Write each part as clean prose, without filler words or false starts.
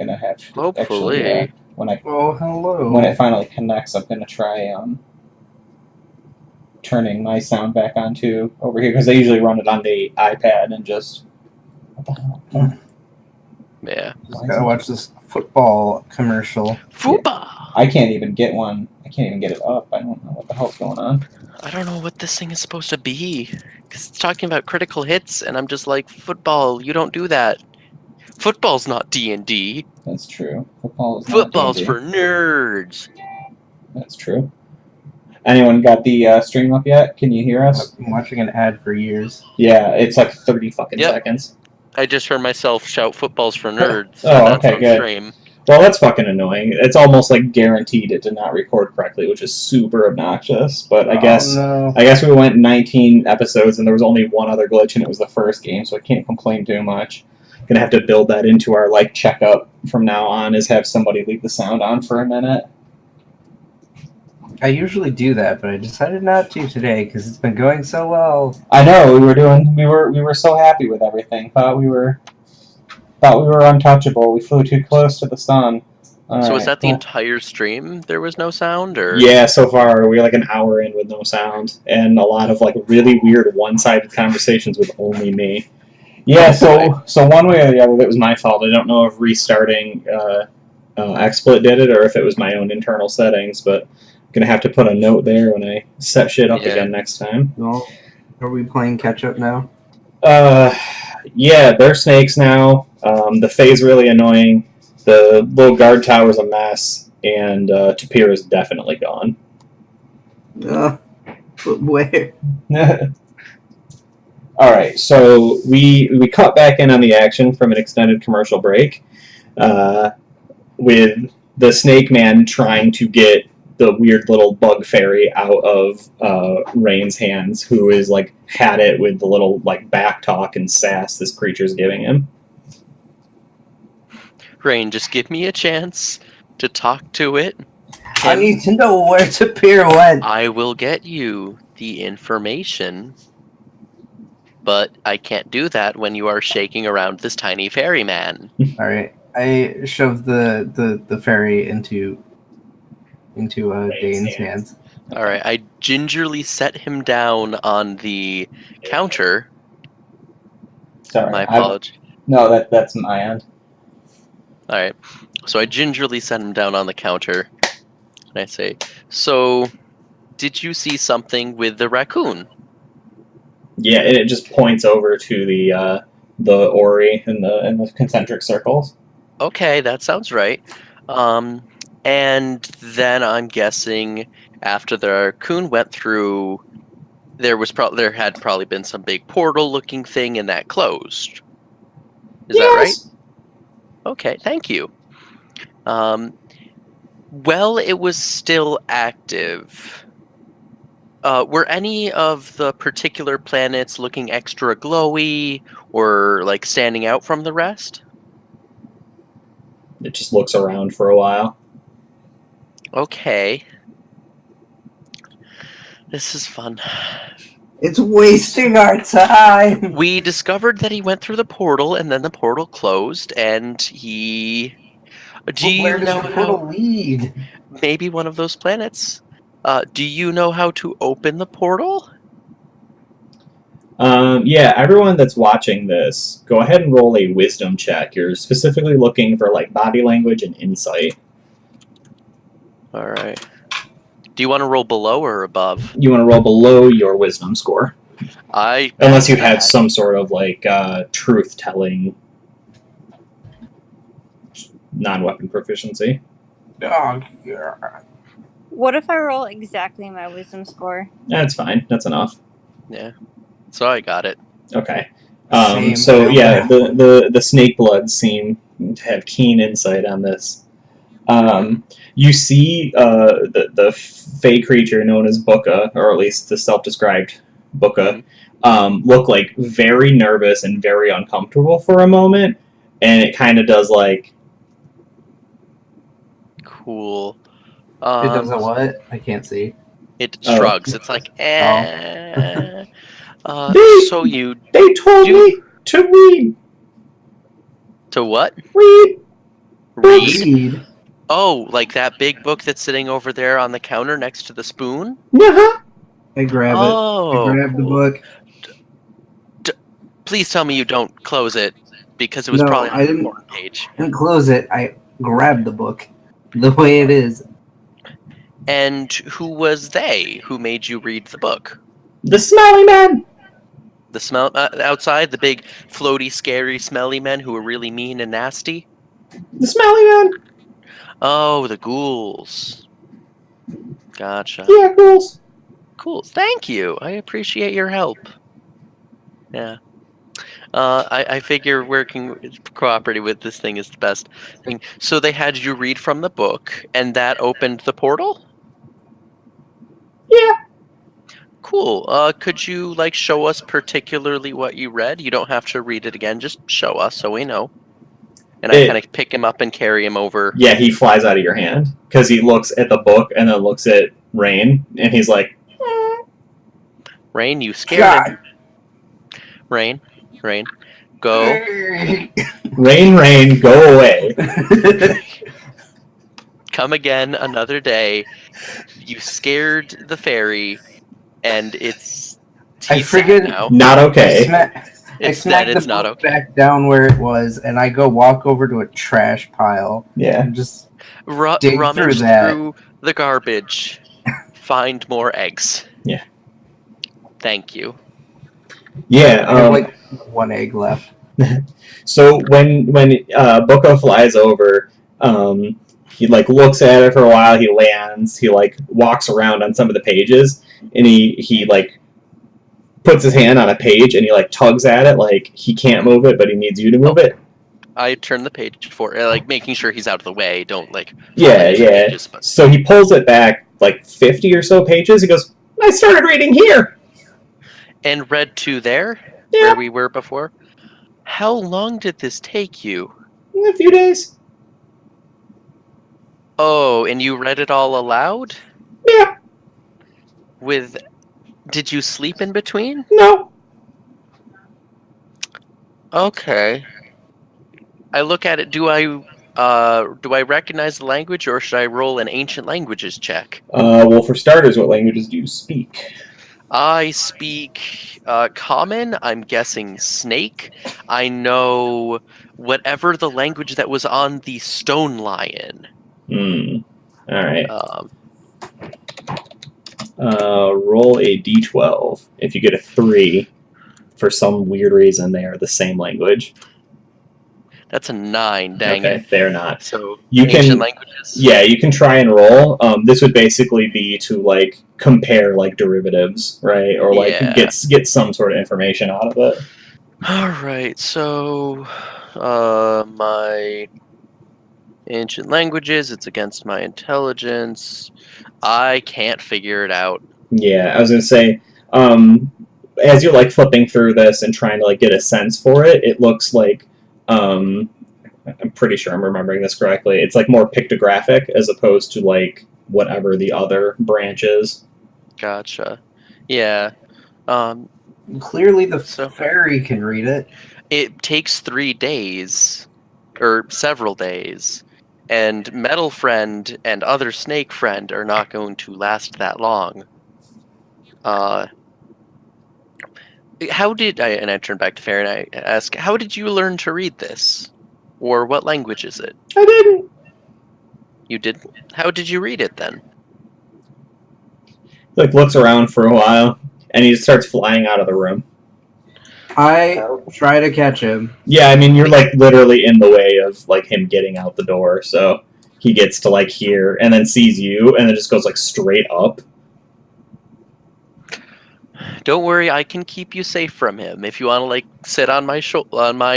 gonna have to Hopefully. actually Oh, hello. when it finally connects, I'm gonna try turning my sound back onto over here because I usually run it on the iPad and just what the hell? Yeah. Just gotta watch this football commercial. Fupa! I can't even get one. I can't even get it up. I don't know what the hell's going on. I don't know what this thing is supposed to be. Because it's talking about critical hits, and I'm just like, football, you don't do that. Football's not D&D. That's true. Football's Football's for nerds. That's true. Anyone got the stream up yet? Can you hear us? I've been watching an ad for years. Yeah, it's like 30 fucking seconds. I just heard myself shout "footballs for nerds." Oh, and that's okay, on good. stream. Well, that's fucking annoying. It's almost like guaranteed it did not record correctly, which is super obnoxious. But I guess we went 19 episodes and there was only one other glitch, and it was the first game, so I can't complain too much. Gonna have to build that into our checkup from now on. Is have somebody leave the sound on for a minute. I usually do that, but I decided not to today because it's been going so well. I know we were so happy with everything. Thought we were untouchable. We flew too close to the sun. So was that the entire stream? There was no sound, or yeah, so far we're like an hour in with no sound and a lot of really weird one-sided conversations with only me. Yeah, so one way or the other, it was my fault. I don't know if restarting XSplit did it or if it was my own internal settings, but I'm gonna have to put a note there when I set shit up again next time. Well, are we playing catch up now? Yeah, they're snakes now. The Fae's really annoying. The little guard tower's a mess, and Tapir is definitely gone. But where? All right, so we cut back in on the action from an extended commercial break, with the Snake Man trying to get the weird little bug fairy out of Rain's hands, who is had it with the little back talk and sass this creature's giving him. Rain, just give me a chance to talk to it. I need to know where Tapir went. I will get you the information, but I can't do that when you are shaking around this tiny fairy man. All right, I shoved the fairy into Dane's hands. All right, I gingerly set him down on the counter. Sorry, my apology. No, that's my end. All right, so I gingerly set him down on the counter, and I say, "So, did you see something with the raccoon?" Yeah, it just points over to the Ori in the concentric circles. Okay, that sounds right. And then I'm guessing after the raccoon went through, there had probably been some big portal-looking thing, and that closed. Is that right? Okay, thank you. Well, it was still active. Were any of the particular planets looking extra glowy or standing out from the rest? It just looks around for a while. Okay. This is fun. It's wasting our time. We discovered that he went through the portal, and then the portal closed, and he... Where does the portal lead? Maybe one of those planets. Do you know how to open the portal? Yeah, everyone that's watching this, go ahead and roll a wisdom check. You're specifically looking for body language and insight. All right. Do you want to roll below or above? You want to roll below your wisdom score. Unless you had some sort of truth-telling non-weapon proficiency. Oh, yeah. What if I roll exactly my wisdom score? That's fine. That's enough. Yeah. So I got it. Okay. So yeah, the snake bloods seem to have keen insight on this. You see the fey creature known as Booka, or at least the self-described Booka, look very nervous and very uncomfortable for a moment, and it kind of does Cool. It does a what? I can't see. It shrugs. It's eh. So they told me to read. To what? Read. Read. Oh, like that big book that's sitting over there on the counter next to the spoon? Uh-huh. I grab it. Oh. I grab the book. Please tell me you don't close it, because it was No, probably on I the didn't. important page. I didn't close it. I grabbed the book the way it is. And who was they who made you read the book? The smelly man. The smell outside, the big, floaty, scary, smelly men who were really mean and nasty? The smelly man. Oh, the ghouls. Gotcha. Yeah, ghouls. Cool. Thank you. I appreciate your help. Yeah. I figure working cooperating with this thing is the best thing. So they had you read from the book, and that opened the portal? Yeah. Cool. Could you show us particularly what you read? You don't have to read it again. Just show us so we know. And I kind of pick him up and carry him over. Yeah, he flies out of your hand because he looks at the book and then looks at Rain, and he's like, Rain, you scared him. Rain, go. Rain, go away. Come again another day. You scared the fairy, and he's sad now. Not okay. I smack the book back down where it was, and I go walk over to a trash pile. Yeah. And just dig rummage through the garbage. Find more eggs. Yeah. Thank you. Yeah. I have one egg left. So when Booka flies over, he looks at it for a while. He lands. He walks around on some of the pages, and he puts his hand on a page and he tugs at it he can't move it, but he needs you to move it. I turn the page for making sure he's out of the way. Don't Yeah. Pages, but... So he pulls it back 50 or so pages. He goes, I started reading here. And read to there, yeah. Where we were before. How long did this take you? A few days. Oh, and you read it all aloud? Yeah. Did you sleep in between? No. Okay. I look at it. Do I recognize the language, or should I roll an ancient languages check? Well, for starters, what languages do you speak? I speak Common. I'm guessing Snake. I know whatever the language that was on the stone lion. All right. Roll a d12. If you get a 3, for some weird reason, they are the same language. That's a 9. Dang it. They're not. So you ancient can, languages. Yeah, you can try and roll. This would basically be to compare derivatives, right? Or get some sort of information out of it. All right. So my ancient languages. It's against my intelligence. I can't figure it out. Yeah, I was gonna say. As you're flipping through this and trying to get a sense for it, it looks like. I'm pretty sure I'm remembering this correctly. It's more pictographic as opposed to whatever the other branch is. Gotcha. Yeah. Clearly the fairy can read it. It takes 3 days, or several days, and Metal Friend and other Snake Friend are not going to last that long. How did I? And I turn back to Fairy and I ask, how did you learn to read this? Or what language is it? I didn't. You didn't? How did you read it then? Looks around for a while, and he just starts flying out of the room. I try to catch him. Yeah, I mean, you're literally in the way of him getting out the door, so he gets to here and then sees you and then just goes straight up. Don't worry, I can keep you safe from him. If you want to sit on my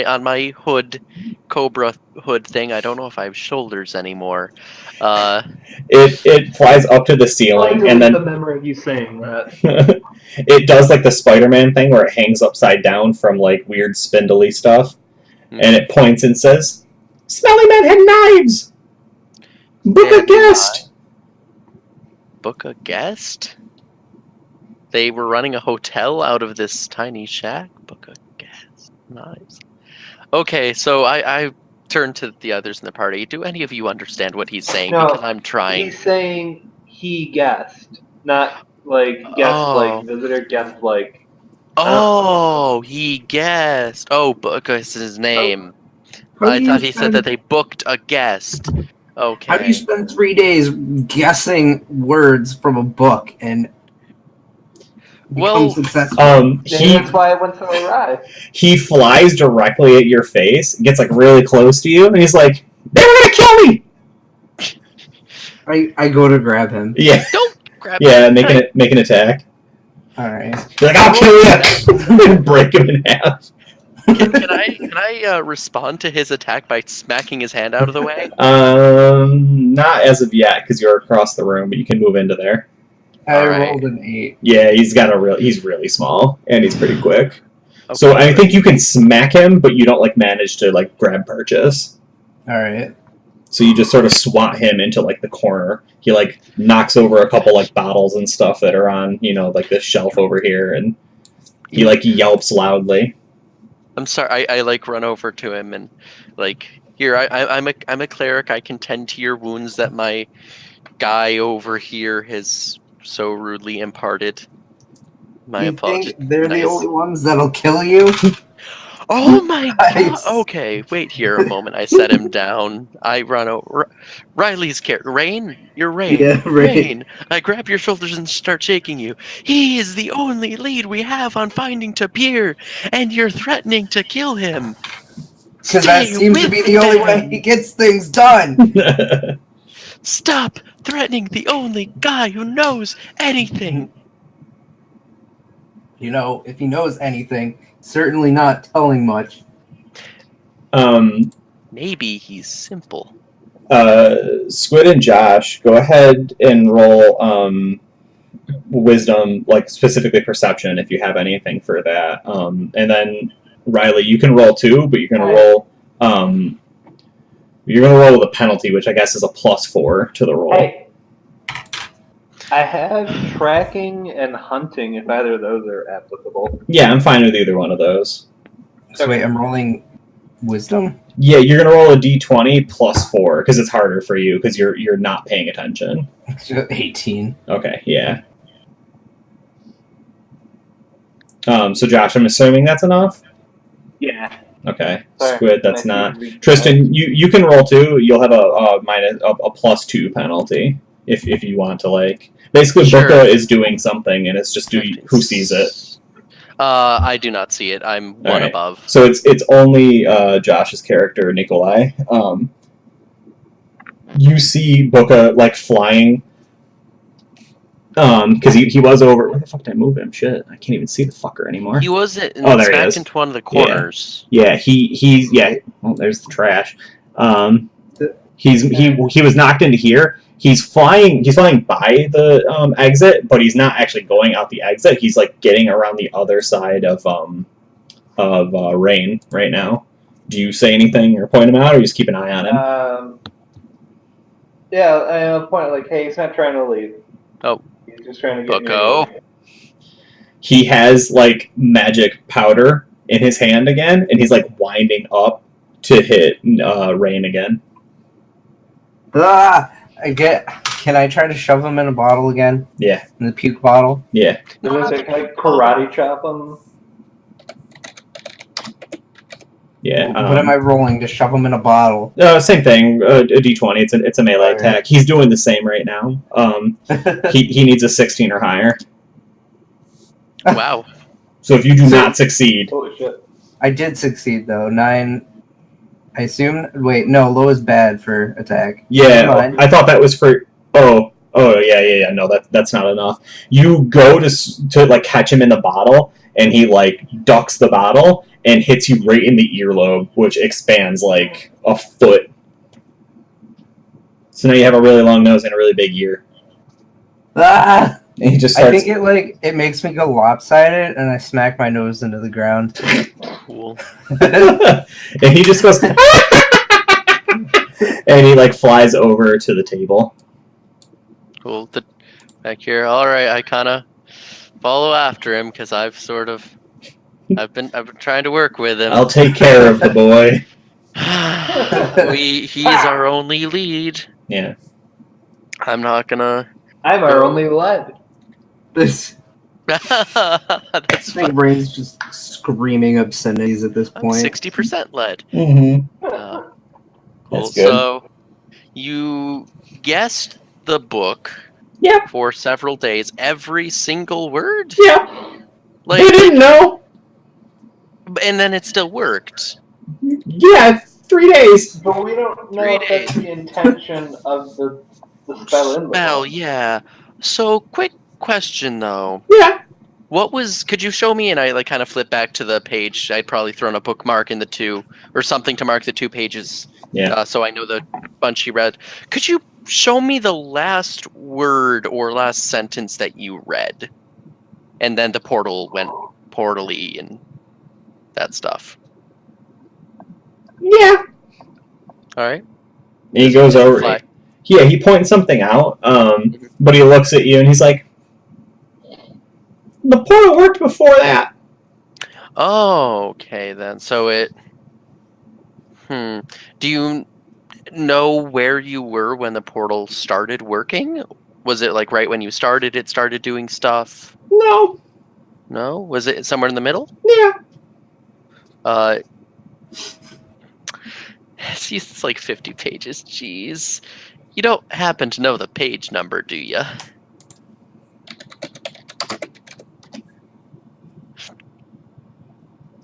on my hood, cobra hood thing. I don't know if I have shoulders anymore. It flies up to the ceiling and then the memory of you saying that. It does the Spider-Man thing where it hangs upside down from weird spindly stuff, and it points and says, "Smelly men had knives. Book a guest." Book a guest? They were running a hotel out of this tiny shack? Book a guest. Nice. Okay, so I turn to the others in the party. Do any of you understand what he's saying? No, Because I'm trying. He's saying he guessed, not like guessed like visitor, guessed like. Oh, he guessed. Oh, book is his name. How I do you thought he said spend- that they booked a guest. Okay. How do you spend 3 days guessing words from a book and become successful? That's why I went so awry. He flies directly at your face, gets like really close to you, and he's like, "They were gonna kill me!" I go to grab him. Yeah. Don't grab Yeah, him. make an attack. Alright. You're like, "I'll kill you!" and break him in half. Can I respond to his attack by smacking his hand out of the way? Not as of yet, because you're across the room, but you can move into there. I Alright. rolled an 8. Yeah, he's really small, and he's pretty quick. Okay. So I think you can smack him, but you don't like manage to like grab purchase. Alright. So you just sort of swat him into like the corner. He like knocks over a couple like bottles and stuff that are on, like this shelf over here, and he like yelps loudly. I'm sorry. I like run over to him and like, here. I'm a cleric. I can tend to your wounds that my guy over here has so rudely imparted. My You apologies. think they're the Nice. only ones that'll kill you? Oh my Nice. god! Okay, wait here a moment. I set him down. I run over. Riley's character. Rain? You're Rain. Yeah, Rain. I grab your shoulders and start shaking you. He is the only lead we have on finding Tapir, and you're threatening to kill him. Because that Stay seems to with be the only way them. he gets things done. Stop threatening the only guy who knows anything. If he knows anything, certainly not telling much. Maybe he's simple. Squid and Josh, go ahead and roll wisdom, like specifically perception, if you have anything for that. And then Riley, you can roll too, but you're gonna roll with a penalty, which I guess is a +4 to the roll. Hey, I have tracking and hunting. If either of those are applicable. Yeah, I'm fine with either one of those. So wait, I'm rolling wisdom? Yeah, you're gonna roll a d20 +4 because it's harder for you because you're not paying attention. 18. Okay, yeah. So Josh, I'm assuming that's enough. Yeah. Okay, Sorry. Squid, that's Nice not. to read. Tristan, you can roll too. You'll have a +2 penalty if you want to like. Basically, Sure. Booka is doing something, and it's just who sees it. I do not see it. I'm one Alright. above. So it's only Josh's character, Nikolai. You see Booka like flying. Because he was over. Where the fuck did I move him? Shit, I can't even see the fucker anymore. He was there he smacked is. into one of the corners. Yeah, he's Well, there's the trash. He was knocked into here. He's flying by the exit, but he's not actually going out the exit. He's like getting around the other side of Rain right now. Do you say anything or point him out, or you just keep an eye on him? Yeah, I'll point like, hey, he's not trying to leave. Oh. He's just trying to get Bucko. me. He has like magic powder in his hand again, and he's like winding up to hit Rain again. Can I try to shove him in a bottle again? Yeah. In the puke bottle? Yeah. Can I karate chop him? Yeah. What am I rolling to shove him in a bottle? Same thing. A d20. It's a melee attack. He's doing the same right now. He needs a 16 or higher. Wow. So if you do not succeed, Holy shit. I did succeed though. 9. I assume. Wait, no, low is bad for attack. yeah, I thought that was for. Oh, yeah. No, that's not enough. You go to like catch him in the bottle, and he like ducks the bottle and hits you right in the earlobe, which expands like a foot. So now you have a really long nose and a really big ear. Ah! And he just I starts. think it makes me go lopsided, and I smack my nose into the ground. Cool. And he just goes. And he like flies over to the table. Cool. Back here. All right. I kind of follow after him because I've been trying to work with him. I'll take care of the boy. He's our only lead. Yeah. I'm not gonna. I'm our only lead. This That's I think fine. Rain's just screaming obscenities at this I'm point. 60% lead. Mm-hmm. Cool. That's good. So you guessed the book Yeah. for several days, every single word? Yeah. Like, They didn't know. and then it still worked. Yeah, 3 days. But we don't know 3 if that's the intention of the spell in the Spell, book. yeah. So, quick question though. Yeah. Could you show me? And I kind of flip back to the page. I'd probably thrown a bookmark in the 2 or something to mark the 2 pages. Yeah. So I know the bunch he read. Could you show me the last word or last sentence that you read? And then the portal went portally and that stuff. Yeah. All right. And he goes over. Fly. Yeah, he points something out, but he looks at you and he's like, the portal worked before that. Oh, okay then. So it. Do you know where you were when the portal started working? Was it like right when you started? It started doing stuff. No. No. Was it somewhere in the middle? Yeah. It's like 50 pages. Jeez. You don't happen to know the page number, do you?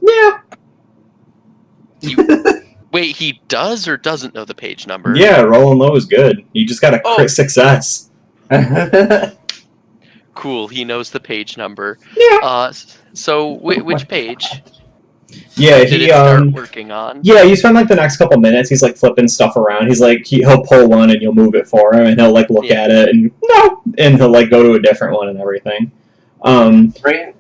Yeah. Wait, he does or doesn't know the page number? Yeah, rolling low is good. You just got a crit success. Cool, he knows the page number. Yeah. So which page? Yeah, did it start working on? Yeah, you spend like the next couple minutes. He's like flipping stuff around. He's like he'll pull one and you'll move it for him, and he'll like look at it and no, and he'll like go to a different one and everything.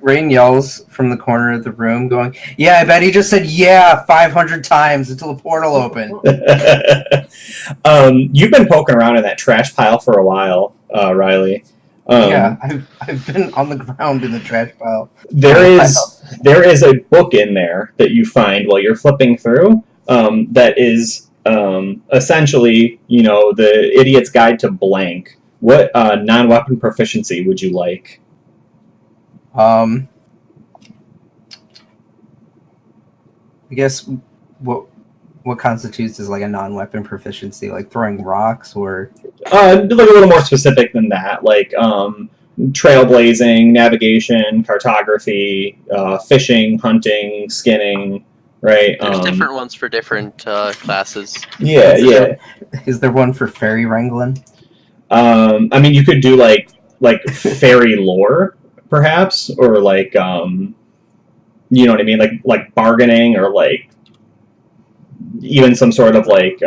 Rain yells from the corner of the room, going, "Yeah, I bet he just said yeah 500 times until the portal opened." You've been poking around in that trash pile for a while, Riley. Yeah, I've been on the ground in the trash pile. There is a book in there that you find while you're flipping through that is essentially, the Idiot's Guide to Blank. What non-weapon proficiency would you like? I guess what constitutes as like a non-weapon proficiency, like throwing rocks or like a little more specific than that, like trailblazing, navigation, cartography, fishing, hunting, skinning, right? There's different ones for different classes. Yeah, Is there one for fairy wrangling? I mean, you could do like fairy lore, perhaps, or like you know what I mean, like bargaining, or like even some sort of like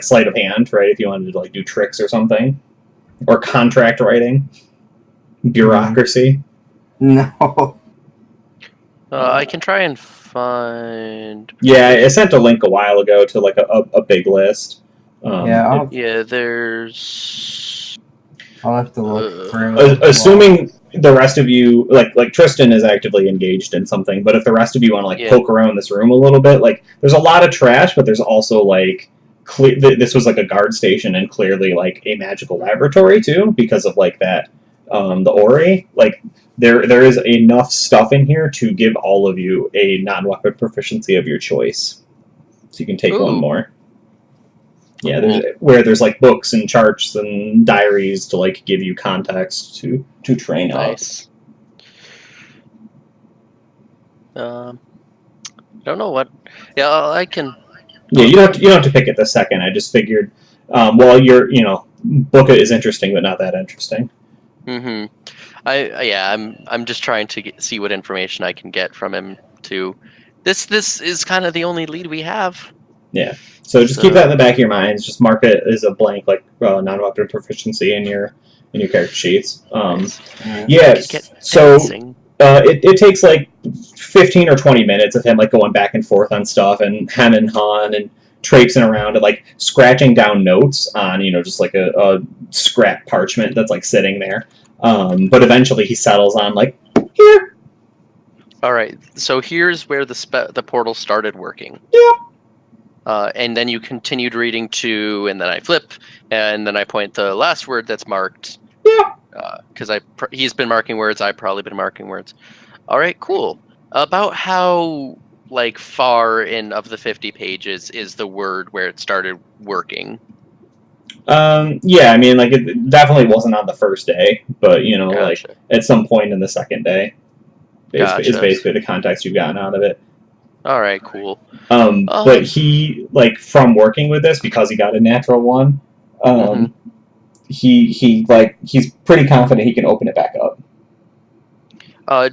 sleight of hand, right? If you wanted to like do tricks or something, or contract writing, bureaucracy. No. I can try and find. Yeah, I sent a link a while ago to like a big list. There's. I'll have to look through. Assuming the rest of you, like Tristan is actively engaged in something, but if the rest of you want to poke around this room a little bit, like there's a lot of trash, but there's also like this was like a guard station and clearly like a magical laboratory too, because of like that the Ori. Like there is enough stuff in here to give all of you a non-weapon proficiency of your choice, so you can take one more. Yeah, there's like books and charts and diaries to like give you context to train nice. Up. I don't know what. Yeah, I can. Yeah, you don't have to pick it the second. I just figured, well, book it is interesting, but not that interesting. Mm-hmm. I'm just trying to see what information I can get from him too. This is kind of the only lead we have. Yeah. So just keep that in the back of your minds. Just mark it as a blank, like non-weapon proficiency in your character sheets. Yes. So it takes like 15 or 20 minutes of him like going back and forth on stuff and hem and hawing and traipsing around and like scratching down notes on just like a scrap parchment that's like sitting there. But eventually he settles on like here. All right. So here's where the portal started working. Yeah. And then you continued reading to, and then I flip, and then I point the last word that's marked. Yeah. Because he's been marking words, I've probably been marking words. All right, cool. About how far in of the 50 pages is the word where it started working? Yeah, I mean, it definitely wasn't on the first day, but Gotcha. at some point in the second day, is Gotcha. basically the context you've gotten out of it. All right, cool. But he from working with this, because he got a natural one, he's pretty confident he can open it back up.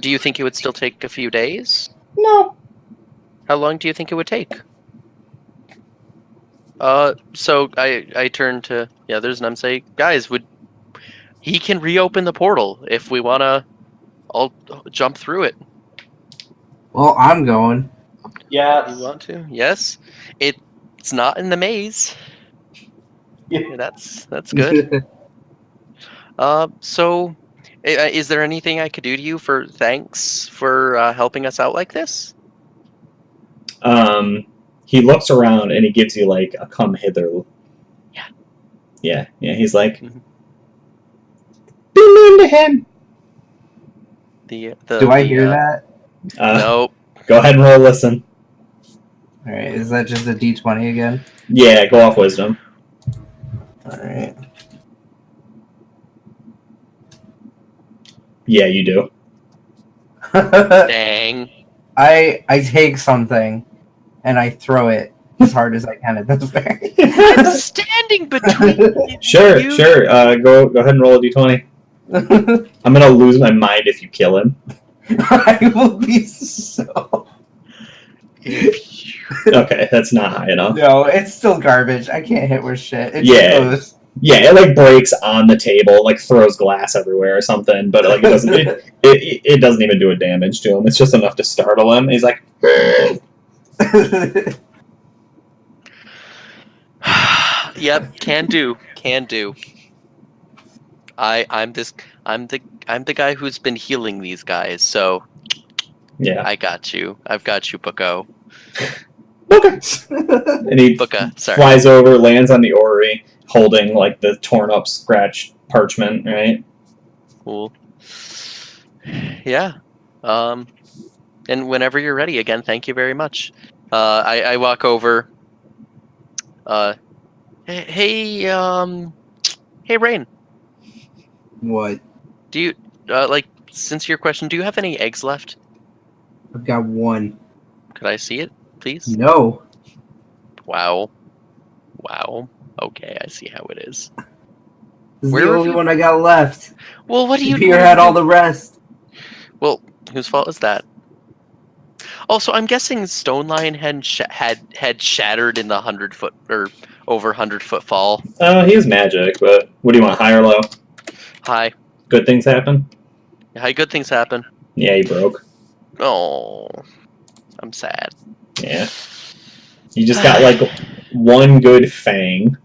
Do you think it would still take a few days? No. How long do you think it would take? So I turn to the others and I'm saying, guys, he can reopen the portal if we wanna all jump through it. Well, I'm going. Yes. You want to? Yes. It's not in the maze. Yeah. That's good. So is there anything I could do to you for thanks for helping us out like this? He looks around and he gives you a come hither. Yeah. He's like, be mean to him. Do I hear that? Nope. Go ahead and roll listen. All right. Is that just a D20 again? Yeah. Go off wisdom. All right. Yeah, you do. Dang. I take something and I throw it as hard as I can at this bear. I'm standing between Sure. you. Go ahead and roll a d20. I'm gonna lose my mind if you kill him. I will be so. Okay, that's not high enough. No, it's still garbage. I can't hit with shit. It Yeah. just goes. Yeah, it breaks on the table, throws glass everywhere or something, but it doesn't. It doesn't even do a damage to him. It's just enough to startle him. He's like, Yep, can do. I'm the guy who's been healing these guys, so yeah. I got you. I've got you, Bucko. Okay. And he flies over, lands on the orrery, holding the torn up, scratched parchment. Right. Cool. Yeah. And whenever you're ready, again, thank you very much. I walk over. Hey, Rain. What? Do you since your question, do you have any eggs left? I've got one. Could I see it, please? No. Wow. Okay, I see how it is. This is the only one I got left. Well, what do you? Peter had all the rest. Well, whose fault is that? Also, I'm guessing Stone Lion had shattered in the 100-foot or over 100-foot fall. He is magic, but what do you want, high or low? High. Good things happen? High good things happen. Yeah, he broke. Oh, I'm sad. Yeah. You just got one good fang.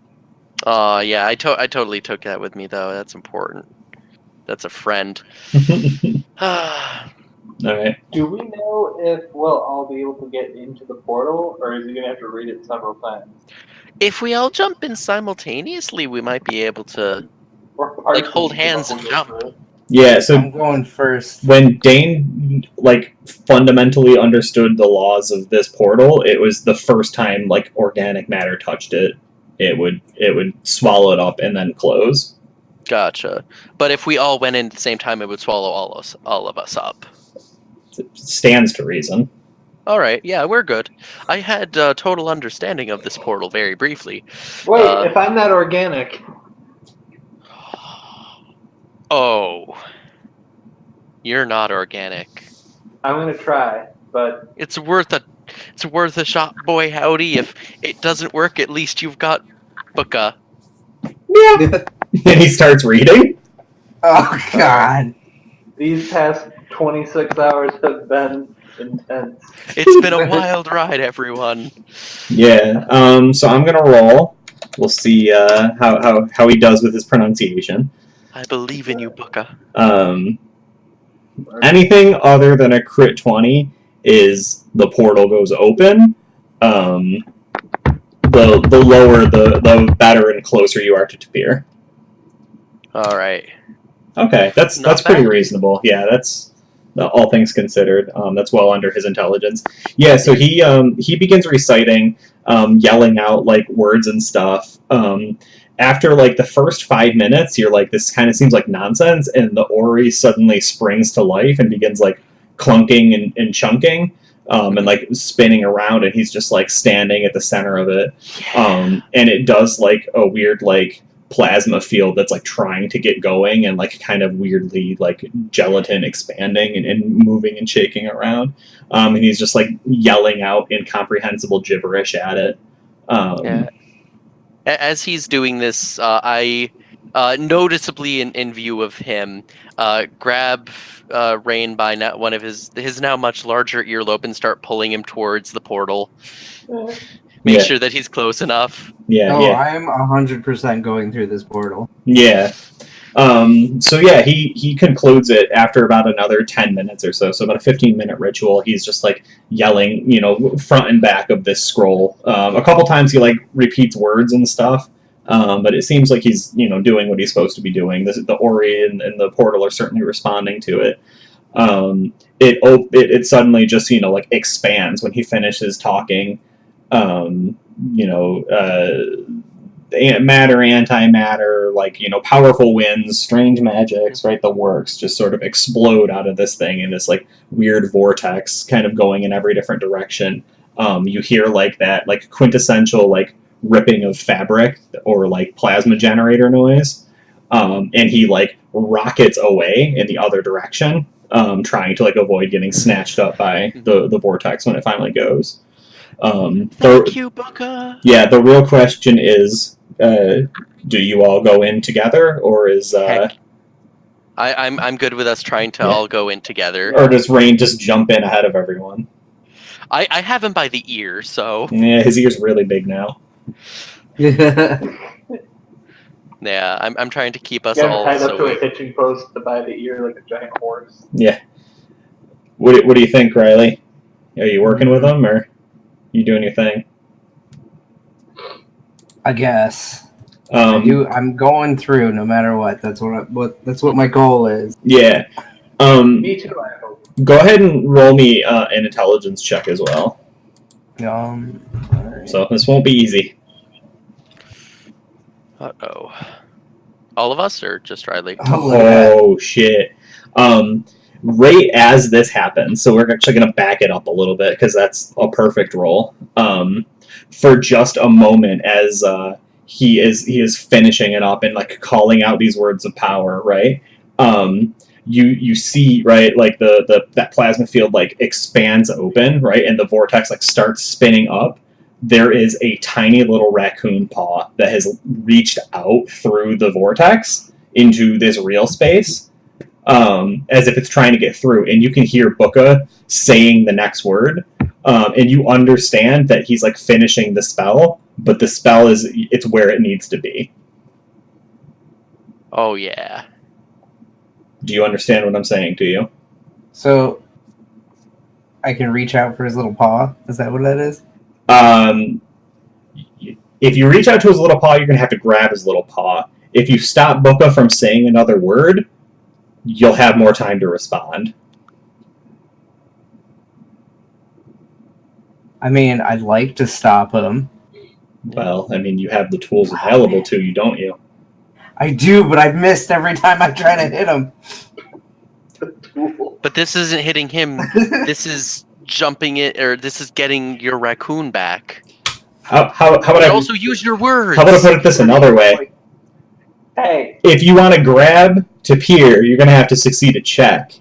Yeah, I totally took that with me though. That's important. That's a friend. Alright. Do we know if we'll all be able to get into the portal, or is he gonna have to read it several times? If we all jump in simultaneously, we might be able to hold hands and jump. Yeah, so I'm going first. When Dane fundamentally understood the laws of this portal, it was the first time organic matter touched it. It would swallow it up and then close. Gotcha. But if we all went in at the same time, it would swallow all of us up. It stands to reason. All right, yeah, we're good. I had total understanding of this portal very briefly. Wait, if I'm not organic. Oh, you're not organic. I'm gonna try, but it's worth a shot, boy howdy. If it doesn't work, at least you've got Bucka. Yeah. And he starts reading. Oh God! These past 26 hours have been intense. It's been a wild ride, everyone. Yeah. So I'm gonna roll. We'll see how he does with his pronunciation. I believe in you, Bucka. Anything other than a crit 20 is the portal goes open. the lower, the better and closer you are to Tapir. All right. Okay, that's Not pretty bad. reasonable. Yeah, that's all things considered. That's well under his intelligence. Yeah, so he begins reciting, yelling out like words and stuff. After like the first 5 minutes, you're like, this kind of seems like nonsense, and the Ori suddenly springs to life and begins like clunking and chunking, and like spinning around, and he's just like standing at the center of it. And it does like a weird like plasma field that's like trying to get going and like kind of weirdly like gelatin expanding and moving and shaking around. And he's just like yelling out incomprehensible gibberish at it. Yeah. As he's doing this, I noticeably in view of him, grab Rain by one of his now much larger earlobe and start pulling him towards the portal. Make sure that he's close enough. Yeah, I am 100% going through this portal. Yeah. So yeah, he concludes it after about another 10 minutes or so. So about a 15-minute ritual. He's just like yelling, front and back of this scroll. A couple times he like repeats words and stuff. But it seems like he's doing what he's supposed to be doing. The Ori and the portal are certainly responding to it. It suddenly just like expands when he finishes talking. Matter, antimatter, like powerful winds, strange magics, right? The works just sort of explode out of this thing in this like weird vortex, kind of going in every different direction. You hear like that like quintessential like ripping of fabric or like plasma generator noise, and he like rockets away in the other direction, trying to like avoid getting snatched up by the vortex when it finally goes. Thank you, Booker. Yeah, the real question is, do you all go in together, or is I'm good with us trying to all go in together. Or does Rain just jump in ahead of everyone? I have him by the ear, so yeah, his ear's really big now. Yeah, I'm trying to keep us all tied up to a hitching post by the ear like a giant horse. Yeah. What do you think, Riley? Are you working with him, or you doing your thing? I guess. I'm going through no matter what. That's what my goal is. Yeah. Me too, I hope. Go ahead and roll me an intelligence check as well. Right. So this won't be easy. Uh-oh. All of us, or just Riley? Oh shit. Right as this happens, so we're actually going to back it up a little bit because that's a perfect roll. For just a moment, as he is finishing it up and like calling out these words of power, right? You see, right, like that plasma field like expands open, right, and the vortex like starts spinning up. There is a tiny little raccoon paw that has reached out through the vortex into this real space. As if it's trying to get through, and you can hear Booka saying the next word, and you understand that he's like finishing the spell, but the spell it's where it needs to be. Oh yeah. Do you understand what I'm saying to you? So I can reach out for his little paw? Is that what that is? If you reach out to his little paw, you're gonna have to grab his little paw. If you stop Booka from saying another word, you'll have more time to respond. I mean, I'd like to stop him. Well, I mean, you have the tools available to you, don't you? I do, but I've missed every time I try to hit him. But this isn't hitting him. This is jumping it, or this is getting your raccoon back. How about I also use your words? How about I put it this another way? Hey. If you want to grab Tapir, you're going to have to succeed a check.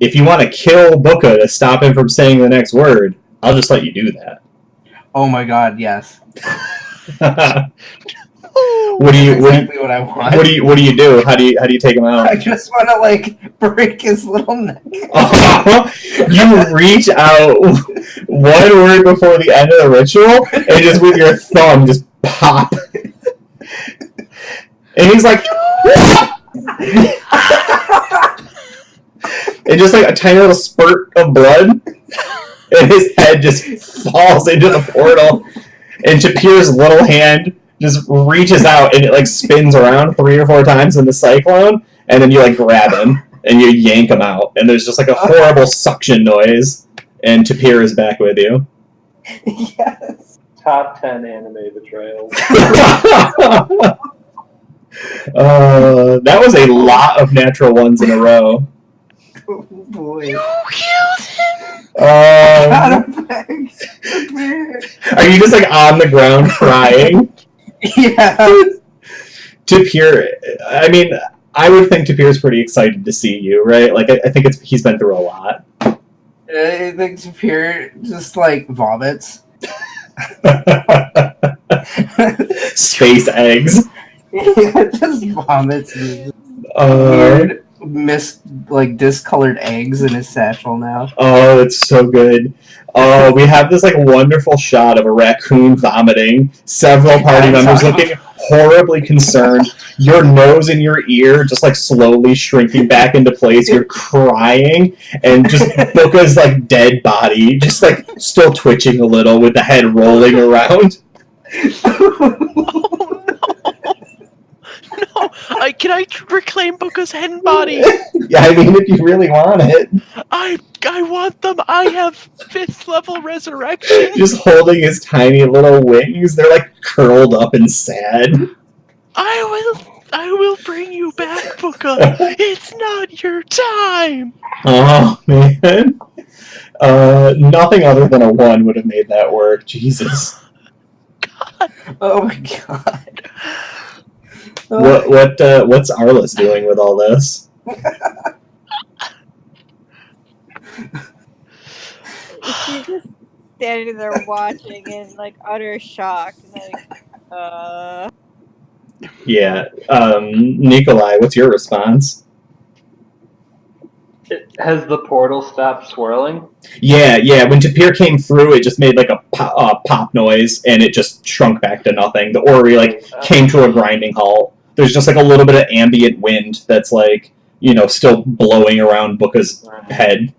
If you want to kill Booka to stop him from saying the next word, I'll just let you do that. Oh my god, yes. What do you do? How do you take him out? I just want to like break his little neck. You reach out one word before the end of the ritual, and just with your thumb just pop. And he's like, and just like a tiny little spurt of blood, and his head just falls into the portal. And Tapir's little hand just reaches out and it like spins around 3 or 4 times in the cyclone, and then you like grab him and you yank him out, and there's just like a horrible suction noise, and Tapir is back with you. Yes. Top 10 anime betrayals. That was a lot of natural ones in a row. Oh boy. You killed him! Got him back. Are you just like on the ground crying? Yeah. Tapir, I mean, I would think Tapir's pretty excited to see you, right? Like, I think he's been through a lot. I think Tapir just like vomits. Space eggs. Yeah, just vomits. Weird, discolored eggs in his satchel now. Oh, it's so good. Oh, we have this like wonderful shot of a raccoon vomiting. Several party members looking horribly concerned. Your nose and your ear just like slowly shrinking back into place. You're crying, and just Booka's like dead body, just like still twitching a little with the head rolling around. No, can I reclaim Booka's head and body? Yeah, I mean, if you really want it. I want them. I have 5th level resurrection. Just holding his tiny little wings. They're like curled up and sad. I will bring you back, Booka. It's not your time. Oh, man. Nothing other than a 1 would have made that work. Jesus. God. Oh my god. What's Arliss doing with all this? She's just standing there watching in like utter shock. Like, Yeah. Nikolai, what's your response? Has the portal stopped swirling? Yeah. When Tapir came through, it just made like a pop noise, and it just shrunk back to nothing. The orrery like came to a grinding halt. There's just like a little bit of ambient wind that's like, still blowing around Booka's head.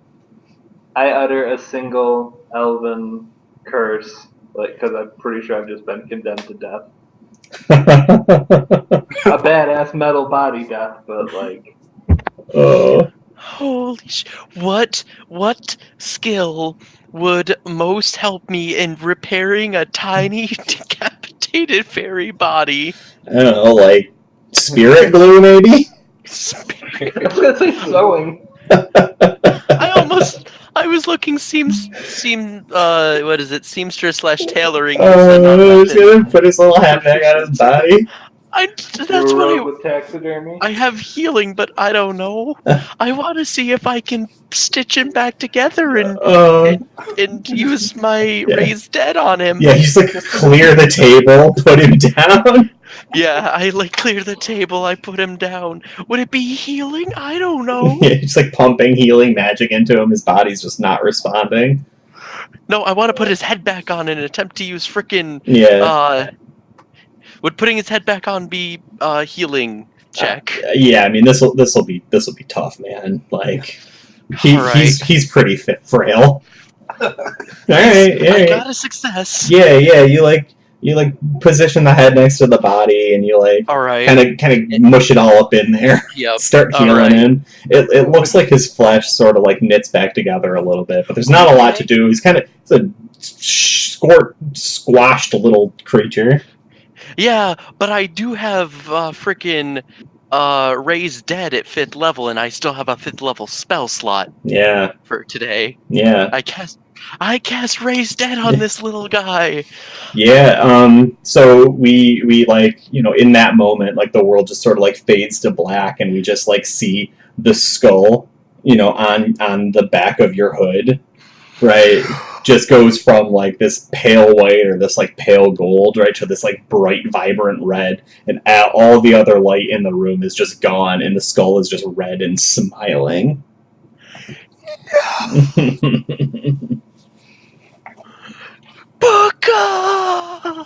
I utter a single elven curse, because I'm pretty sure I've just been condemned to death. A badass metal body death, but like. Oh. Holy sh! What skill would most help me in repairing a tiny decapitated fairy body? I don't know, like spirit glue, maybe? Spirit. I was gonna say sewing. I was looking what is it? Seamstress/tailoring. He's gonna put his little hat back on his body. That's what with taxidermy. I have healing, but I don't know. I want to see if I can stitch him back together and use my raised dead on him. Yeah, just like clear the table, put him down. Yeah, I like clear the table, I put him down. Would it be healing? I don't know. Yeah, just like pumping healing magic into him. His body's just not responding. No, I want to put his head back on and attempt to use frickin' would putting his head back on be healing check? Yeah, I mean this will be tough, man. Like he's pretty frail. All right. I got a success. Yeah, you position the head next to the body, and you like kind of mush it all up in there. Yep. Start healing in. It looks like his flesh sort of like knits back together a little bit, but there's not a lot to do. He's a squashed little creature. Yeah, but I do have frickin' raised dead at 5th level, and I still have a 5th level spell slot. Yeah. For today. Yeah. I cast raised dead on this little guy. Yeah. So we like, in that moment, like the world just sort of like fades to black, and we just like see the skull, on the back of your hood, right? Just goes from like this pale white or this like pale gold, right, to this like bright, vibrant red, and all the other light in the room is just gone, and the skull is just red and smiling. Booka!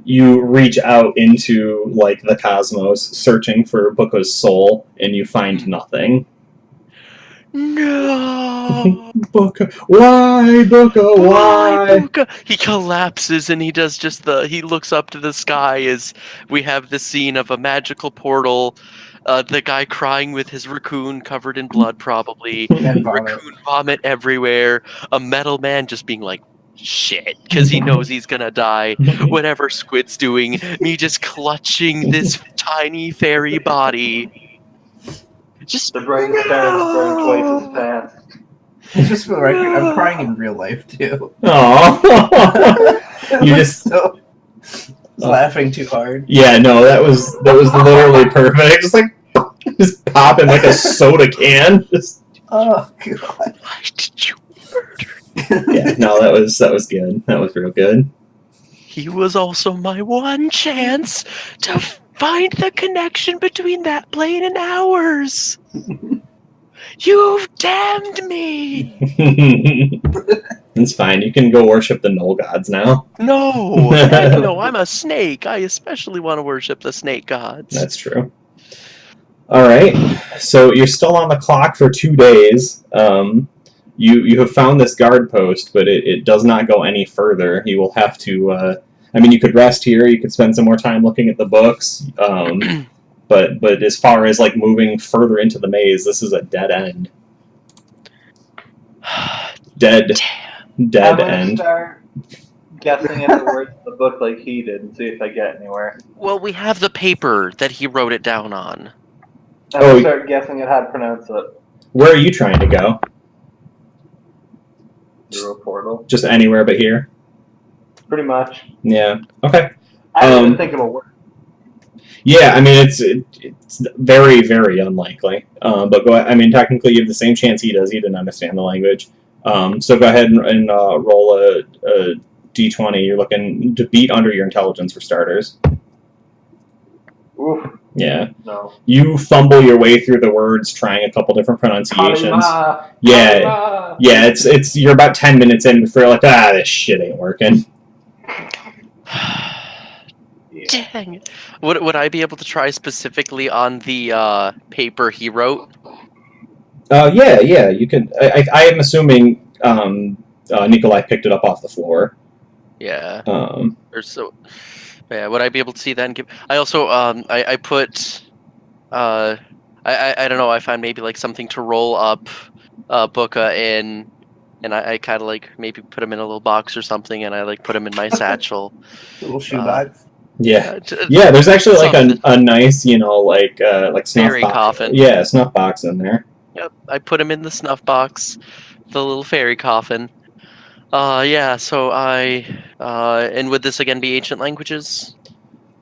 You reach out into like the cosmos, searching for Booka's soul, and you find nothing. No! Booker, why, Booker, why? Booker? He collapses and he does just he looks up to the sky as we have the scene of a magical portal, the guy crying with his raccoon covered in blood probably, And vomit. raccoon vomit everywhere, a metal man just being like, shit, because he knows he's gonna die, whatever Squid's doing, me just clutching this tiny fairy body. Just The bright stars burn twice as fast. Just for the record, I'm crying in real life too. Aw. You just laughing too hard. Yeah, no, that was literally perfect. Just popping like a soda can. Oh god. why did you murder? Yeah, no, that was good. That was real good. He was also my one chance to find the connection between that plane and ours. You've damned me. It's fine. You can go worship the Knoll gods now. No, heck no, I'm a snake. I especially want to worship the snake gods. That's true. All right. So you're still on the clock for 2 days. You have found this guard post, but it does not go any further. You will have to. You could rest here. You could spend some more time looking at the books. But as far as like moving further into the maze, this is a dead end. Dead I'm gonna end. start guessing at the words in the book like he did and see if I get anywhere. Well, we have the paper that he wrote it down on. I'm gonna start guessing at how to pronounce it. Where are you trying to go? Through a portal. Just anywhere but here? Pretty much. Yeah. Okay. I didn't even think of a word. Yeah, it's very, very unlikely. But go ahead. Technically you have the same chance he does. He didn't understand the language. So go ahead and roll a d20. You're looking to beat under your intelligence for starters. Oof. Yeah. No. You fumble your way through the words, trying a couple different pronunciations. Karima, Yeah. Karima. Yeah, it's you're about 10 minutes in before you're like, this shit ain't working. Dang it. Would I be able to try specifically on the paper he wrote? Yeah, you can. I am assuming Nikolai picked it up off the floor. Yeah. Yeah, would I be able to see that and give... I also, I put... I don't know, I found maybe like something to roll up Booka in, and I kind of like maybe put him in a little box or something, and I like put him in my satchel. Little shoebox. Yeah, there's actually like a nice, like snuff fairy box. coffin. Yeah, snuff box in there. Yep, I put him in the snuff box, the little fairy coffin. Yeah, so and would this again be ancient languages?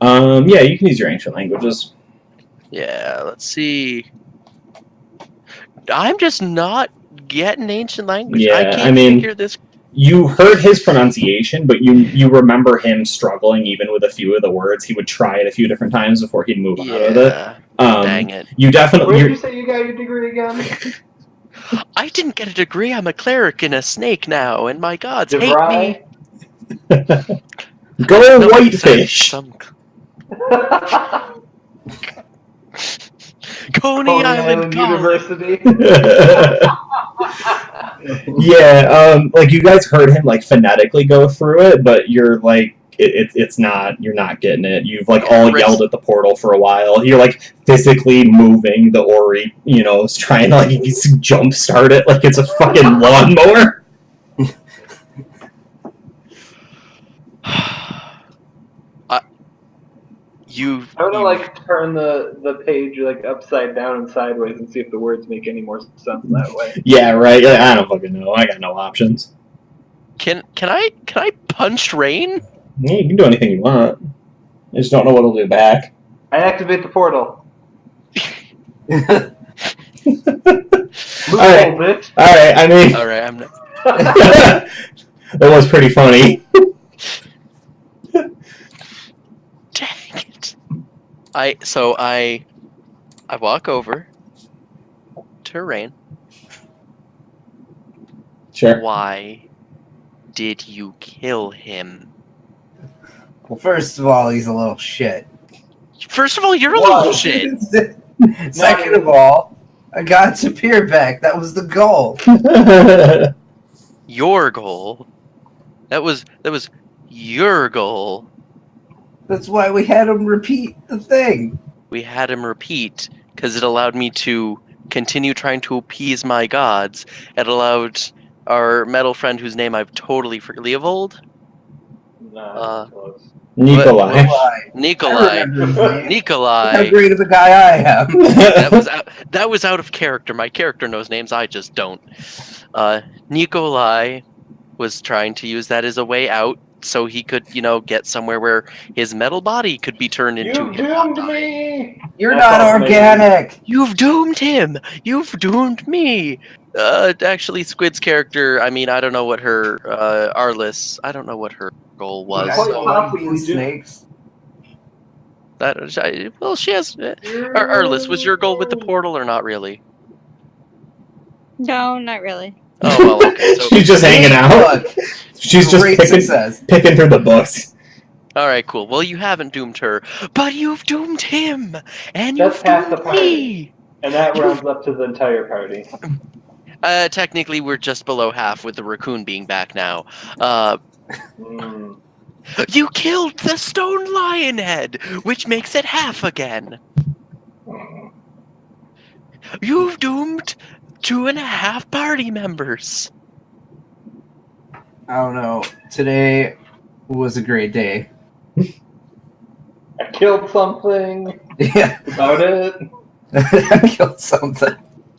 Yeah, you can use your ancient languages. Yeah, let's see. I'm just not getting ancient language. Yeah, I can't figure this. You heard his pronunciation, but you remember him struggling even with a few of the words. He would try it a few different times before he'd move on with it. Dang it. You definitely. Where did you say you got your degree again? I didn't get a degree. I'm a cleric and a snake now, and my gods hate DeVry? me. Go No, whitefish. Coney Island University. Yeah, you guys heard him phonetically go through it, but you're it's not. You're not getting it. You've all yelled at the portal for a while. You're physically moving the Ori. Trying to jump start it like it's a fucking lawnmower. I want to turn the page upside down and sideways and see if the words make any more sense that way. Yeah, right. I don't fucking know. I got no options. Can I punch Rain? Yeah, you can do anything you want. I just don't know what it'll do back. I activate the portal. Alright. Bitch. Alright, Alright, I'm not... That was pretty funny. Dang it. I walk over to Rain. Sure. Why did you kill him? Well, first of all, he's a little shit. First of all, you're a little shit. Second of all, I got Tapir back. That was the goal. Your goal. That was your goal. That's why we had him repeat the thing. We had him repeat because it allowed me to continue trying to appease my gods. It allowed our metal friend, whose name I've totally forgotten, Leovold? Nah, close. Nikolai. Nikolai. I remember his name. Nikolai. How great of a guy I am. That was out of character. My character knows names, I just don't. Nikolai was trying to use that as a way out so he could, get somewhere where his metal body could be turned into You doomed me! You're That's not all organic. You've doomed him! You've doomed me! Actually, Squid's character, I don't know what her, Arliss, I don't know what her goal was. I Quite don't possibly like these do. snakes. She has... Arliss, was your goal with the portal or not really? No, not really. Oh, well, okay. So, She's just hanging out. Look, She's just great picking success. through the books. alright, cool. Well, you haven't doomed her, but you've doomed him! And That's you've half the doomed party. me! And that rounds up to the entire party. Technically, we're just below half with the raccoon being back now. Mm. You killed the stone lion head, which makes it half again. You've doomed 2.5 party members. I don't know. Today was a great day. I killed something. Yeah. About it. I killed something.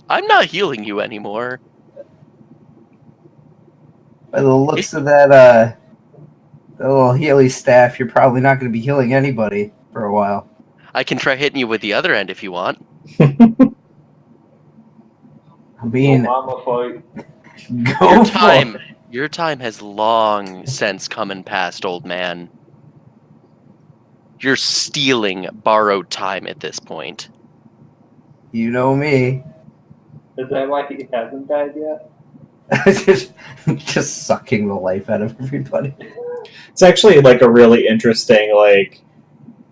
I'm not healing you anymore. By the looks of that little Healy staff, you're probably not going to be healing anybody for a while. I can try hitting you with the other end if you want. I mean, Mama fight. go for it. Your time has long since come and passed, old man. You're stealing borrowed time at this point. You know me. Is that why he hasn't died yet? just sucking the life out of everybody. It's actually like a really interesting, like,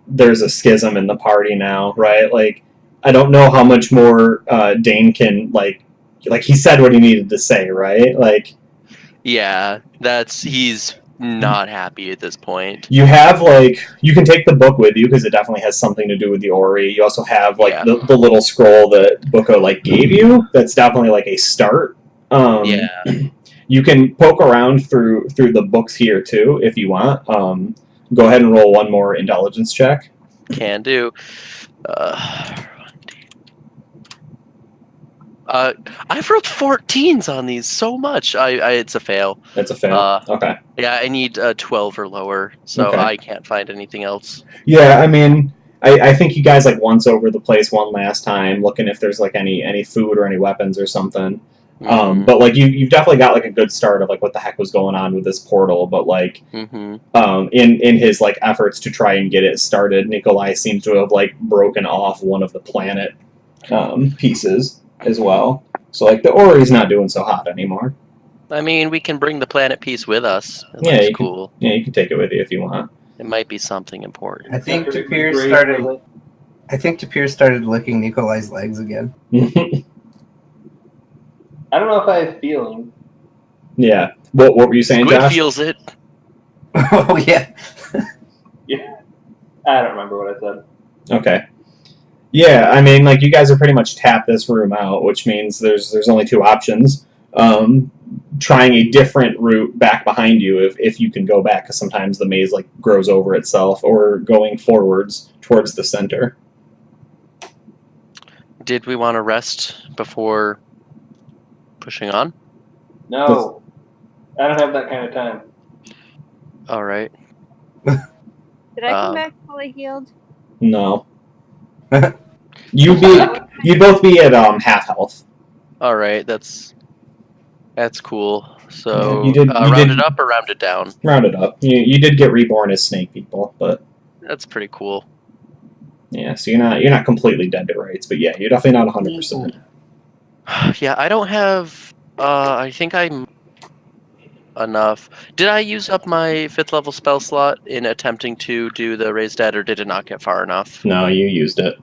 there's a schism in the party now, right? Like, I don't know how much more Dane can, like he said what he needed to say, right? Like, Yeah, he's not happy at this point. you have, like, you can take the book with you because it definitely has something to do with the Ori. You also have, like, Yeah. the little scroll that Buko, like, gave you. That's definitely, like, a start. Yeah. You can poke around through the books here, too, if you want. Go ahead and roll one more intelligence check. Can do. I've rolled 14s on these so much. It's a fail. That's a fail. Okay. Yeah, I need 12 or lower, so Okay. I can't find anything else. Yeah, I mean, I think you guys, like, once over the place one last time, looking if there's, like, any food or any weapons or something. But, like, you've definitely got, like, a good start of, like, what the heck was going on with this portal. But, like, in his, like, efforts to try and get it started, Nikolai seems to have, like, broken off one of the planet pieces as well. So, like, the Ori's not doing so hot anymore. I mean, we can bring the planet piece with us. It Yeah, looks cool. You can take it with you if you want. It might be something important. I think After Tapir great started. relief. I think Tapir started licking Nikolai's legs again. I don't know if I have feeling. Yeah. What were you saying, Squid Josh? feels it. Oh yeah. Yeah. I don't remember what I said. Okay. Yeah, I mean, like, you guys are pretty much tapped this room out, which means there's only two options. Trying a different route back behind you if you can go back, because sometimes the maze, like, grows over itself, or going forwards towards the center. Did we want to rest before pushing on? No. I don't have that kind of time. All right. Did I come back fully healed? No. You'd both be at half health. All right, that's cool. So, You round did it up or round it down? round it up. You did get reborn as snake people, but That's pretty cool. yeah. So you're not completely dead to rights, but yeah, you're definitely not 100%. Yeah, I don't have. I think I'm enough. Did I use up my 5th level spell slot in attempting to do the raised dead, or did it not get far enough? No, you used it.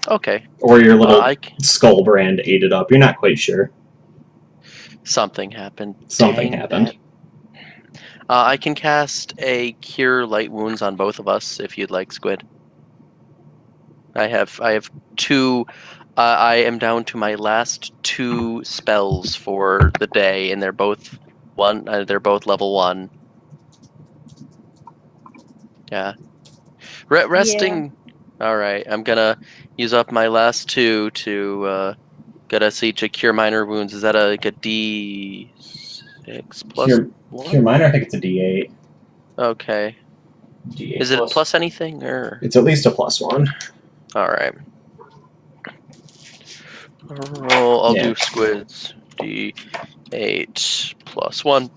Okay. Or your little skull brand ate it up. You're not quite sure. Something happened. Something happened. I can cast a Cure Light Wounds on both of us if you'd like, Squid. I have 2. I am down to my last 2 spells for the day, and they're both level 1. Yeah. Resting. Yeah. All right. I'm gonna use up my last 2 to get us each a Cure Minor Wounds. Is that like a D6 plus Cure Minor? I think it's a D8. Okay. D8 Is it a plus anything or? It's at least a +1. All right. I'll do Squid's D8 plus 1.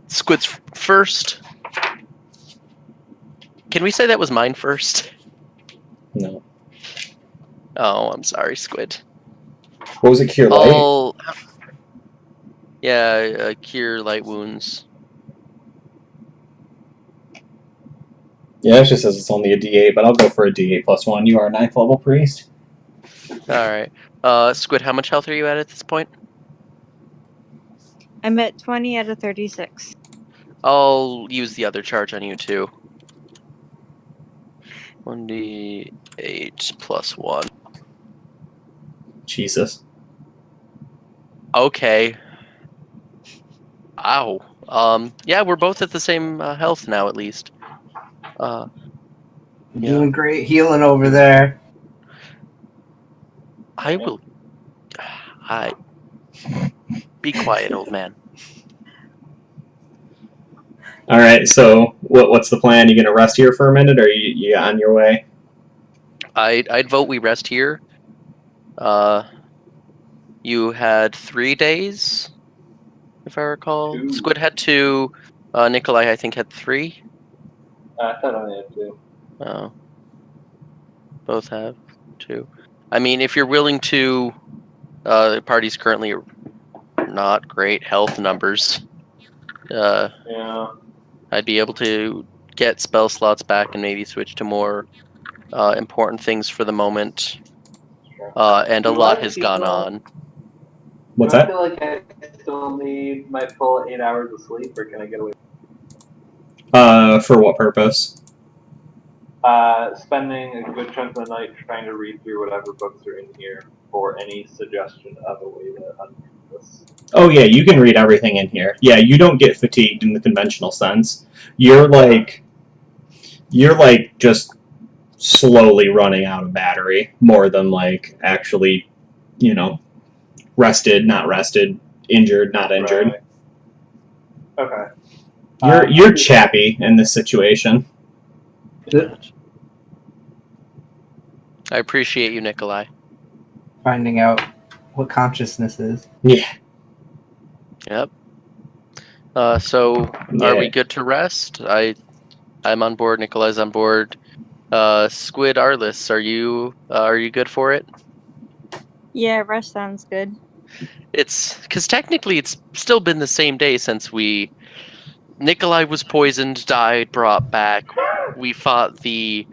Squid's first. Can we say that was mine first? No. Oh, I'm sorry, Squid. What was it, Cure Light? Yeah, Cure Light Wounds. Yeah, it just says it's only a D8, but I'll go for a D8 plus 1. You are a 9th level priest. Alright. Squid, how much health are you at this point? I'm at 20 out of 36. I'll use the other charge on you too. 1d8 plus 1. Jesus. Okay. Ow. Yeah, we're both at the same health now, at least. Doing great healing over there. I will. Be quiet, old man. All right. So, what's the plan? You gonna rest here for a minute, or you on your way? I'd vote we rest here. You had 3 days, if I recall. 2. Squid had 2. Nikolai, I think, had 3. I thought I only had 2. Oh. Both have 2. I mean, if you're willing to, the party's currently not great health numbers. Yeah. I'd be able to get spell slots back and maybe switch to more important things for the moment. And a lot has gone on. What's that? I feel like I still need my full 8 hours of sleep, or can I get away? For what purpose? Spending a good chunk of the night trying to read through whatever books are in here for any suggestion of a way to undo this. Oh yeah, you can read everything in here. Yeah, you don't get fatigued in the conventional sense. You're like just slowly running out of battery more than like actually, rested, not rested, injured, not injured. Right. Okay. You're chappy in this situation. I appreciate you, Nikolai. Finding out what consciousness is. Yeah. Yep. So are we good to rest? I'm on board. Nikolai's on board. Squid, Arliss, are you good for it? Yeah, rest sounds good. It's because technically it's still been the same day since Nikolai was poisoned, died, brought back. We fought the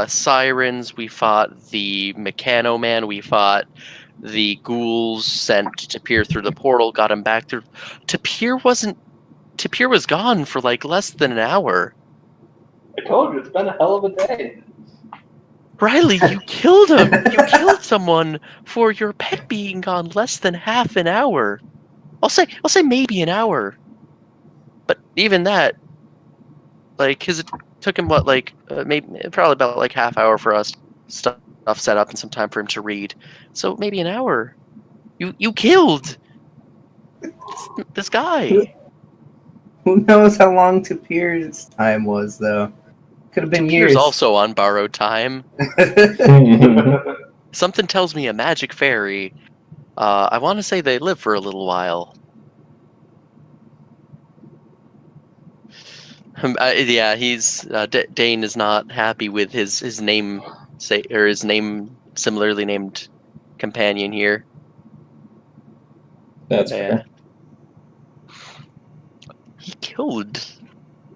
sirens. We fought the Mechano Man. We fought the ghouls sent to peer through the portal. Got him back through. Tapir was gone for like less than an hour. I told you, it's been a hell of a day. Riley, you killed him. You killed someone for your pet being gone less than half an hour. I'll say maybe an hour. But even that, like, because it took him probably about like half hour for us stuff set up and some time for him to read. So maybe an hour. You killed this guy. Who knows how long Tapir's time was, though? Could have been years. Tapir's also on borrowed time. Something tells me a magic fairy. I want to say they live for a little while. Yeah, he's Dane is not happy with his name his name similarly named companion here. That's fair. He killed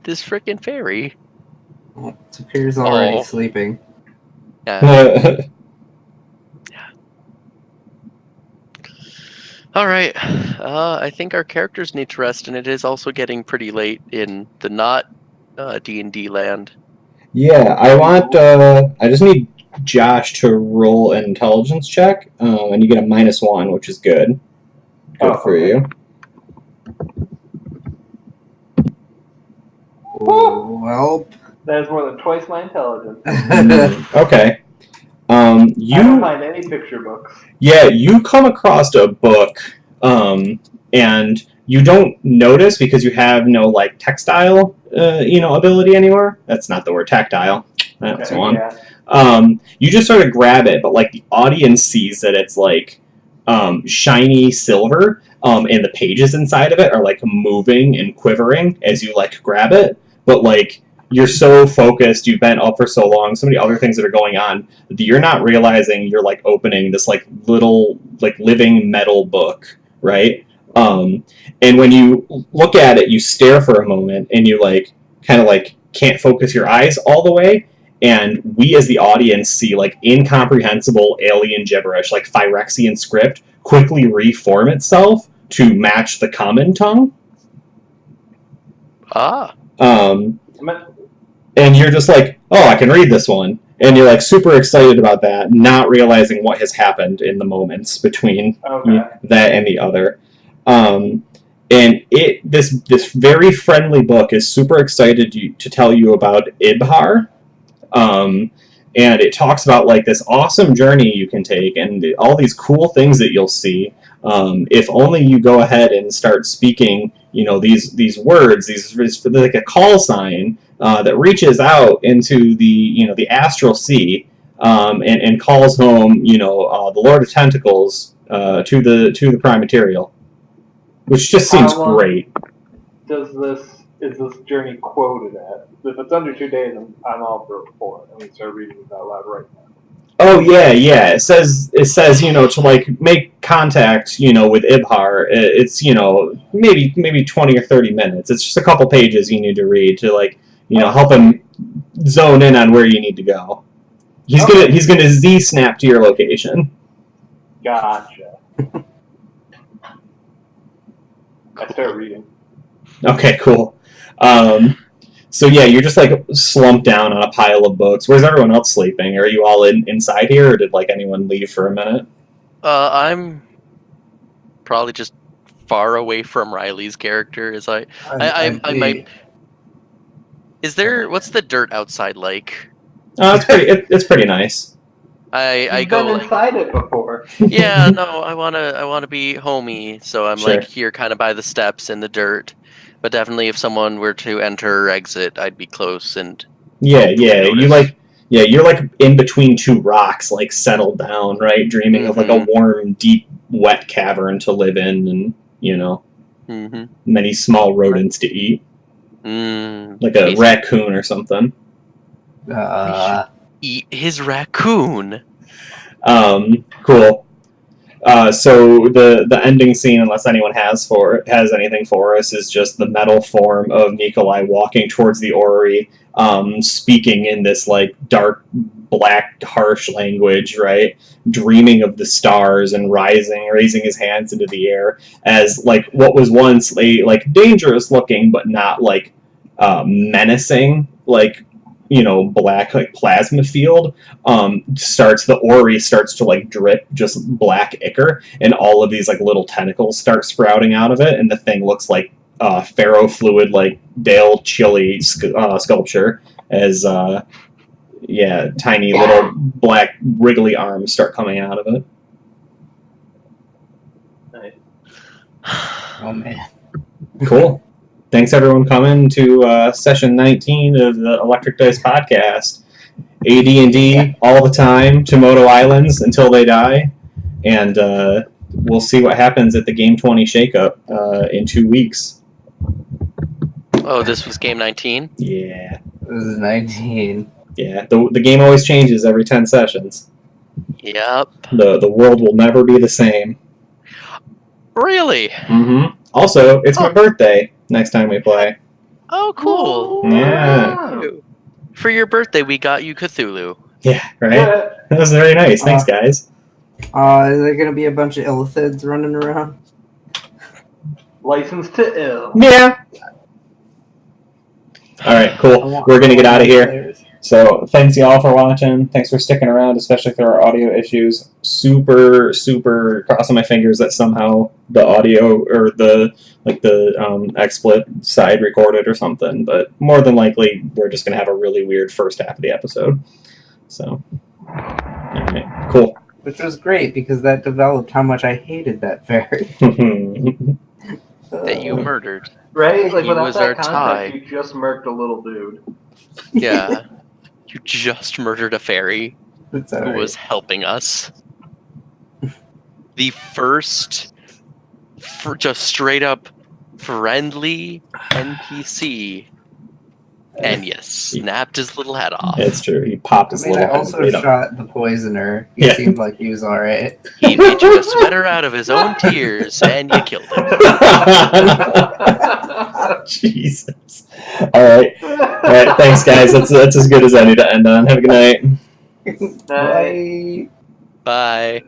this frickin' fairy. Tapir's already sleeping. Yeah. All right. I think our characters need to rest, and it is also getting pretty late in the not D&D land. Yeah, I just need Josh to roll an intelligence check, and you get a -1, which is good. Good for you. Well, That is more than twice my intelligence. Okay. I don't find any picture books. Yeah, you come across a book, and you don't notice because you have no like textile, ability anymore. That's not the word tactile. That's one. Yeah. You just sort of grab it, but like the audience sees that it's like shiny silver, and the pages inside of it are like moving and quivering as you like grab it. But like you're so focused, you've been up for so long, so many other things that are going on that you're not realizing you're like opening this like little like living metal book, right? And when you look at it, you stare for a moment, and you like kind of like can't focus your eyes all the way. And we as the audience see like incomprehensible alien gibberish, like Phyrexian script, quickly reform itself to match the common tongue. And you're just like, oh, I can read this one. And you're like super excited about that, not realizing what has happened in the moments between that and the other. And this very friendly book is super excited to tell you about Ibhar. And it talks about like this awesome journey you can take and all these cool things that you'll see if only you go ahead and start speaking, these words, these like a call sign that reaches out into the astral sea, and calls home, the Lord of Tentacles to the Prime Material, which just seems great. Is this journey quoted at? If it's under 2 days, I'm all for 4. I'm gonna start reading this out loud right now. Oh yeah. It says to like make contact with Ibhar. It's maybe 20 or 30 minutes. It's just a couple pages you need to read to like help him zone in on where you need to go. He's gonna Z snap to your location. Gotcha. I start reading. Okay, cool. So yeah, you're just like slumped down on a pile of books. Where's everyone else sleeping? Are you all inside here, or did like anyone leave for a minute? I'm probably just far away from Riley's character. I might. Is there? What's the dirt outside like? It's pretty nice. You've been inside it before. Yeah, no, I wanna be homey, so I'm Sure. like here, kind of by the steps in the dirt. But definitely, if someone were to enter or exit, I'd be close and. Yeah. You're like in between two rocks, like settled down, right? Dreaming of like a warm, deep, wet cavern to live in, and many small rodents to eat, like a raccoon or something. Eat his raccoon. Cool. So the ending scene, unless anyone has anything for us, is just the metal form of Nikolai walking towards the orrery, speaking in this like dark, black, harsh language, right? Dreaming of the stars and raising his hands into the air as like what was once a like dangerous looking but not like menacing like black like plasma field the orrery starts to like drip just black ichor, and all of these like little tentacles start sprouting out of it, and the thing looks like ferrofluid like Dale Chili sculpture as tiny little black wriggly arms start coming out of it. Nice. Oh man. Cool. Thanks everyone coming to session 19 of the Electric Dice podcast. AD&D all the time, Tomoto Islands until they die, and we'll see what happens at the Game 20 shakeup in 2 weeks. Oh, this was Game 19? Yeah. This is 19. Yeah, the game always changes every 10 sessions. Yep. The world will never be the same. Really? Mm-hmm. Also, it's my birthday next time we play. Oh, cool. Yeah. For your birthday, we got you Cthulhu. Yeah, right? That was very nice. Thanks, guys. Is there going to be a bunch of illithids running around? License to ill. Yeah. All right, cool. We're gonna get out of here. So thanks y'all for watching. Thanks for sticking around, especially through our audio issues. Super, super crossing my fingers that somehow the audio or the XSplit side recorded or something. But more than likely, we're just gonna have a really weird first half of the episode. So, all right, cool. Which was great because that developed how much I hated that fairy. That you murdered. Right? Like He without was that our context, tie. you just murked a little dude. Yeah. You just murdered a fairy who was helping us. The first just straight up friendly NPC. And you snapped his little head off. It's true. He popped his little head. I also shot the poisoner. He seemed like he was alright. He made you a sweater out of his own tears, and you killed him. Jesus. All right. Thanks, guys. That's as good as any to end on. Have a good night. Bye. Bye.